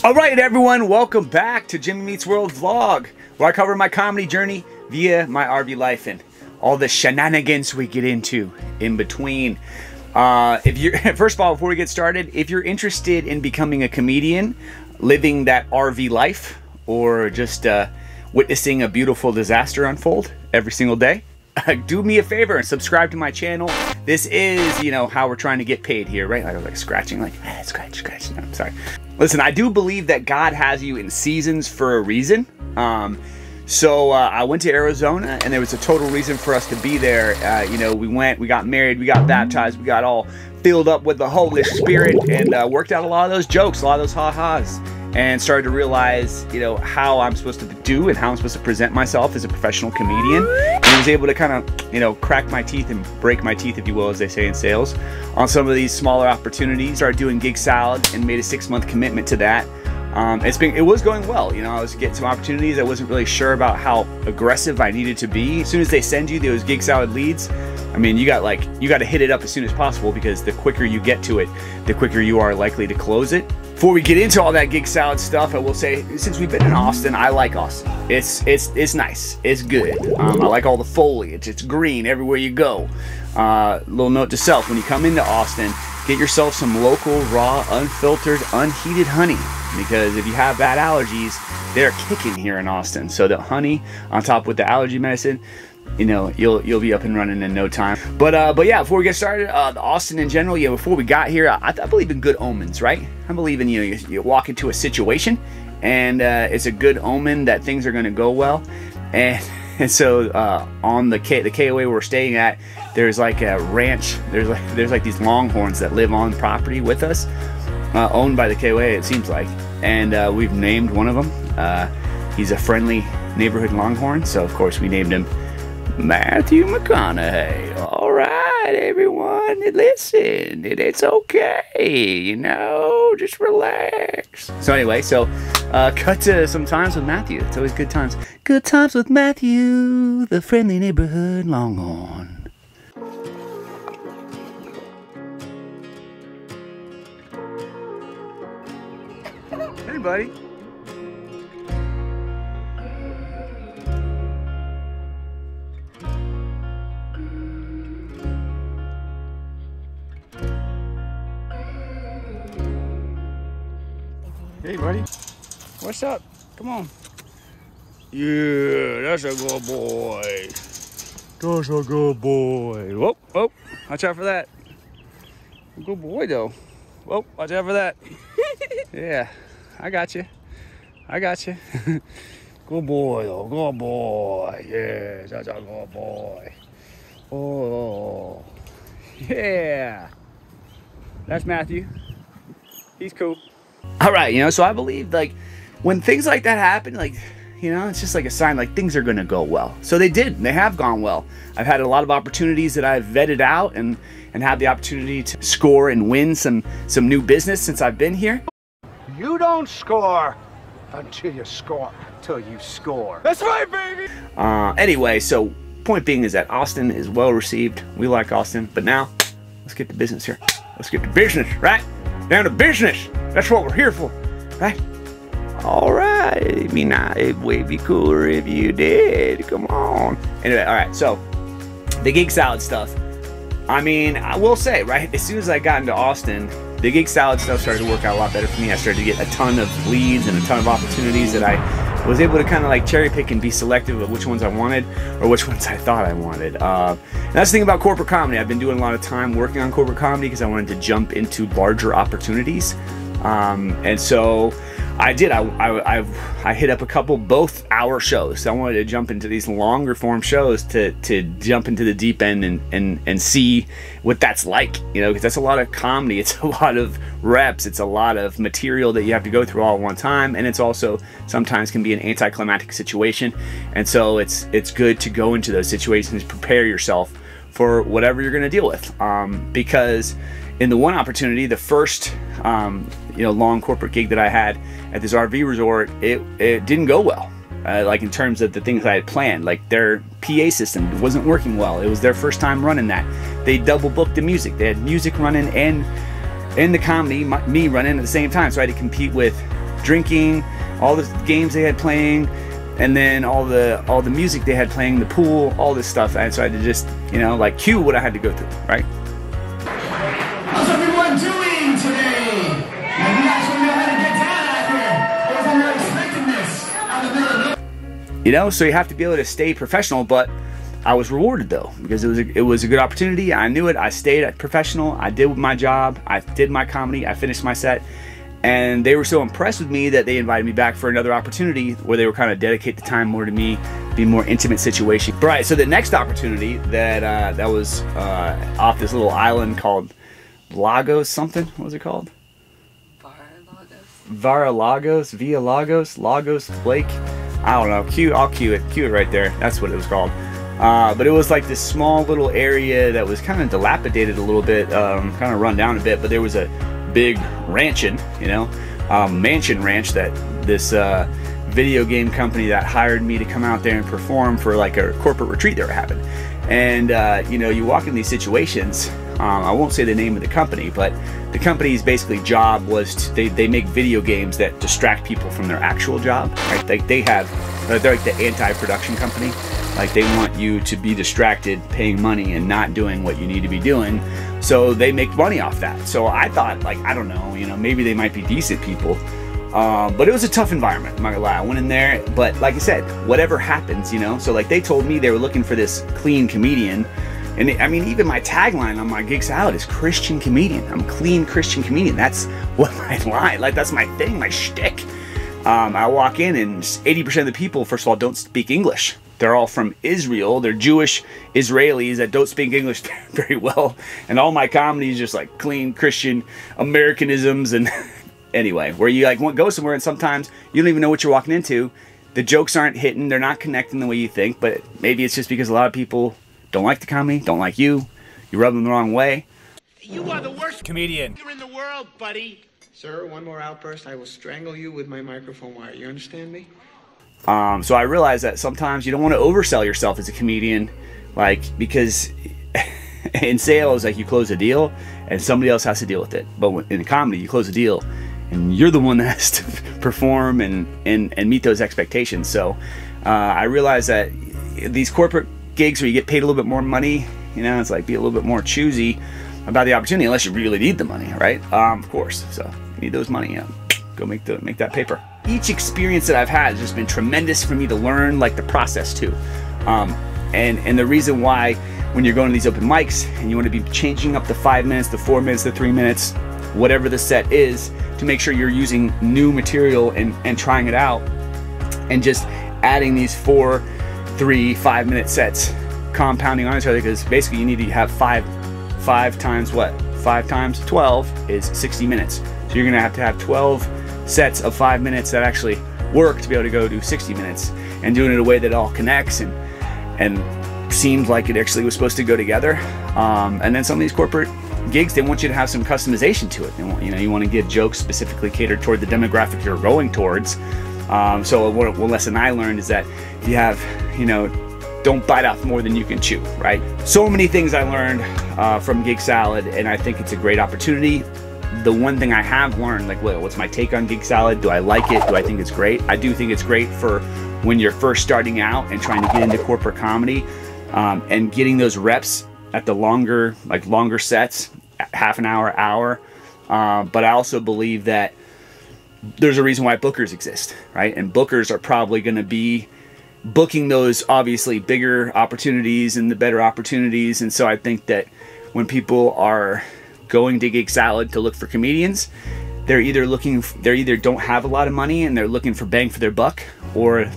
Alright everyone, welcome back to Jimmy Meets World vlog, where I cover my comedy journey via my RV life and all the shenanigans we get into in between. First of all, before we get started, if you're interested in becoming a comedian, living that RV life, or just witnessing a beautiful disaster unfold every single day, do me a favor and subscribe to my channel. This is, you know, how we're trying to get paid here, right? I was like scratching, like, scratch. No, I'm sorry. Listen, I do believe that God has you in seasons for a reason. So I went to Arizona, and there was a total reason for us to be there. You know, we got married, we got baptized, we got all filled up with the Holy Spirit, and worked out a lot of those jokes, a lot of those ha-has, and started to realize, you know, how I'm supposed to do and how I'm supposed to present myself as a professional comedian. And I was able to kind of, you know, crack my teeth and break my teeth, if you will, as they say in sales, on some of these smaller opportunities. Started doing Gig Salad and made a 6-month commitment to that. It was going well. You know, I was getting some opportunities. I wasn't really sure about how aggressive I needed to be. As soon as they send you those Gig Salad leads, I mean, you got to hit it up as soon as possible, because the quicker you get to it, the quicker you are likely to close it. Before we get into all that Gig Salad stuff, I will say, since we've been in Austin, I like Austin. It's nice. It's good. I like all the foliage. It's green everywhere you go. Little note to self: when you come into Austin, get yourself some local, raw, unfiltered, unheated honey, because if you have bad allergies, they're kicking here in Austin. So the honey on top with the allergy medicine, you know, you'll be up and running in no time. But yeah, before we get started, Austin in general, yeah, before we got here, I believe in good omens, right? I believe in, you know, you walk into a situation, and it's a good omen that things are going to go well. And so on the KOA we're staying at, there's like a ranch. There's like these longhorns that live on property with us, owned by the KOA, it seems like. And we've named one of them. He's a friendly neighborhood longhorn, so of course we named him Matthew McConaughey. All right, everyone, listen, it's okay, you know, just relax. So anyway, cut to some times with Matthew. It's always good times. Good times with Matthew, the friendly neighborhood longhorn. Hey, buddy. Hey, buddy. What's up? Come on. Yeah, that's a good boy. That's a good boy. Whoop, whoop. Watch out for that. Good boy, though. Whoop, watch out for that. Yeah, I got you. I got you. Good boy, though. Good boy. Yeah, that's a good boy. Oh, yeah. That's Matthew. He's cool. All right, you know, so I believe, like, when things like that happen, like, you know, it's just like a sign, like, things are going to go well. So they did. They have gone well. I've had a lot of opportunities that I've vetted out and had the opportunity to score and win some new business since I've been here. You don't score until you score. Until you score. That's right, baby! Anyway, so point being is that Austin is well received. We like Austin. But now, let's get to business here. Let's get to business, right? Down to business. That's what we're here for, right? All right. It'd be nice. It'd way be cooler if you did. Come on. Anyway, all right. So the Gig Salad stuff. I mean, I will say, right, as soon as I got into Austin, the Gig Salad stuff started to work out a lot better for me. I started to get a ton of leads and a ton of opportunities that I was able to kind of like cherry pick and be selective of which ones I wanted or which ones I thought I wanted. And that's the thing about corporate comedy. I've been doing a lot of time working on corporate comedy because I wanted to jump into larger opportunities. And so I did. I hit up a couple both hour shows. So I wanted to jump into these longer form shows to jump into the deep end and see what that's like, you know, because that's a lot of comedy. It's a lot of reps. It's a lot of material that you have to go through all at one time, and it's also sometimes can be an anticlimactic situation. And so it's good to go into those situations, prepare yourself for whatever you're going to deal with, because in the one opportunity, the first long corporate gig that I had at this RV resort, it didn't go well. Like in terms of the things I had planned, like their PA system wasn't working well. It was their first time running that. They double booked the music. They had music running and and the comedy, me running at the same time. So I had to compete with drinking, all the games they had playing, and then all the music they had playing, the pool, all this stuff. And so I had to just, you know, like cue what I had to go through, right? How's everyone doing today? You guys don't know how to get down out here. I wasn't really expecting this out of the middle of You know, so you have to be able to stay professional, but I was rewarded though, because it was a good opportunity. I knew it. I stayed at professional. I did my job. I did my comedy. I finished my set. And they were so impressed with me that they invited me back for another opportunity where they were kind of dedicate the time more to me, be more intimate situation. Right, so the next opportunity that was off this little island called Lagos something. What was it called? Lagos Lake. I don't know. I'll cue it right there. That's what it was called. But it was like this small little area that was kind of dilapidated a little bit, kind of run down a bit, but there was a big mansion ranch that this video game company that hired me to come out there and perform for like a corporate retreat they were having. And you know, you walk in these situations, I won't say the name of the company, but the company's basically job was they make video games that distract people from their actual job, right? Like they're like the anti-production company. Like they want you to be distracted, paying money and not doing what you need to be doing. So they make money off that. So I thought, like, I don't know, you know, maybe they might be decent people. But it was a tough environment, I'm not gonna lie. I went in there, but like I said, whatever happens, you know. So like they told me they were looking for this clean comedian. And I mean, even my tagline on my Gig Salad is Christian comedian. I'm a clean Christian comedian. That's what my line, like that's my thing, my shtick. I walk in and 80% of the people, first of all, don't speak English. They're all from Israel. They're Jewish Israelis that don't speak English very well. And all my comedy is just like clean Christian Americanisms. And anyway, where you like go somewhere and sometimes you don't even know what you're walking into. The jokes aren't hitting. They're not connecting the way you think. But maybe it's just because a lot of people don't like the comedy, don't like you. You rub them the wrong way. You are the worst comedian in the world, buddy. Sir, one more outburst, I will strangle you with my microphone wire. You understand me? So I realized that sometimes you don't want to oversell yourself as a comedian, like, because in sales, like, you close a deal and somebody else has to deal with it. But in comedy, you close a deal and you're the one that has to perform and meet those expectations. So I realized that these corporate gigs where you get paid a little bit more money, you know, it's like be a little bit more choosy about the opportunity, unless you really need the money, right? Of course. So you need those money, go make that paper. Each experience that I've had has just been tremendous for me to learn, like, the process too. And the reason why when you're going to these open mics and you want to be changing up the 5 minutes, the 4 minutes, the 3 minutes, whatever the set is, to make sure you're using new material and trying it out, and just adding these 4, 3, 5 minute sets, compounding on each other, because basically you need to have five times what? 5 times 12 is 60 minutes. So you're gonna have to have 12 sets of 5 minutes that actually work to be able to go do 60 minutes, and doing it in a way that all connects and seemed like it actually was supposed to go together. And then some of these corporate gigs, they want you to have some customization to it. They want, you know, you want to give jokes specifically catered toward the demographic you're going towards. So one lesson I learned is that if you have, you know, don't bite off more than you can chew, right? So many things I learned from Gig Salad, and I think it's a great opportunity. The one thing I have learned, like, what's my take on Gig Salad? Do I like it? Do I think it's great? I do think it's great for when you're first starting out and trying to get into corporate comedy, and getting those reps at the longer sets, half an hour. But I also believe that there's a reason why bookers exist, right? And bookers are probably going to be booking those obviously bigger opportunities and the better opportunities. And so I think that when people are going to Gig Salad to look for comedians, they're either don't have a lot of money and they're looking for bang for their buck, or,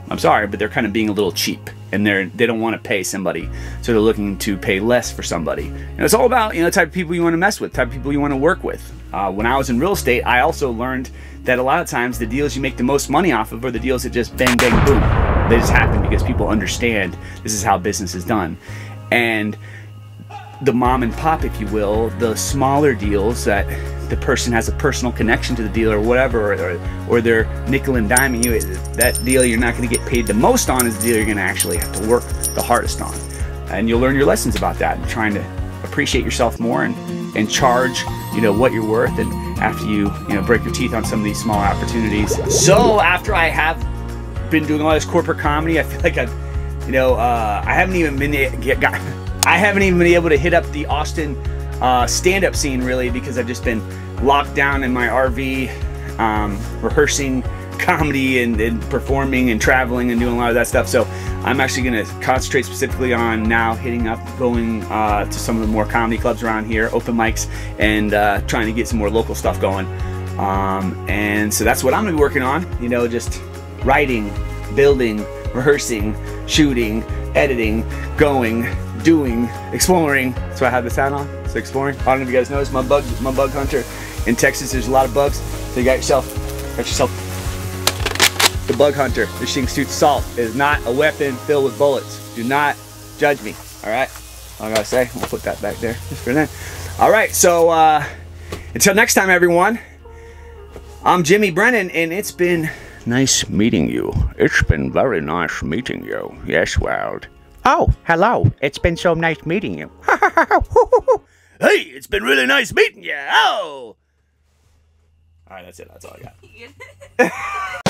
I'm sorry, but they're kind of being a little cheap and they don't want to pay somebody, so they're looking to pay less for somebody. And it's all about, you know, the type of people you want to mess with, type of people you want to work with. When I was in real estate, I also learned that a lot of times the deals you make the most money off of are the deals that just bang, bang, boom. They just happen because people understand this is how business is done. And the mom and pop, if you will, the smaller deals that the person has a personal connection to the deal or whatever, or they're nickel and diming you, that deal you're not going to get paid the most on is the deal you're going to actually have to work the hardest on. And you'll learn your lessons about that and trying to appreciate yourself more and and charge, you know, what you're worth, and after you know, break your teeth on some of these small opportunities. So after I have been doing all this corporate comedy, I feel like I've, you know, I haven't even been able to hit up the Austin stand-up scene really, because I've just been locked down in my RV, rehearsing comedy and performing and traveling and doing a lot of that stuff. So I'm actually going to concentrate specifically on now hitting up, going to some of the more comedy clubs around here, open mics, and trying to get some more local stuff going. And so that's what I'm going to be working on, you know, just writing, building, rehearsing, shooting, editing, going, doing, exploring. So I have this hat on, so exploring. I don't know if you guys noticed my bug hunter. In Texas, there's a lot of bugs, so you got yourself the bug hunter. This thing shoots salt. It is not a weapon filled with bullets. Do not judge me, all right? All I gotta say, we'll put that back there just for then. All right, so until next time, everyone, I'm Jimmy Brennan, and it's been nice meeting you. It's been very nice meeting you. Yes, Wild. Oh, hello. It's been so nice meeting you. Hey, it's been really nice meeting you. Oh! All right, that's it. That's all I got.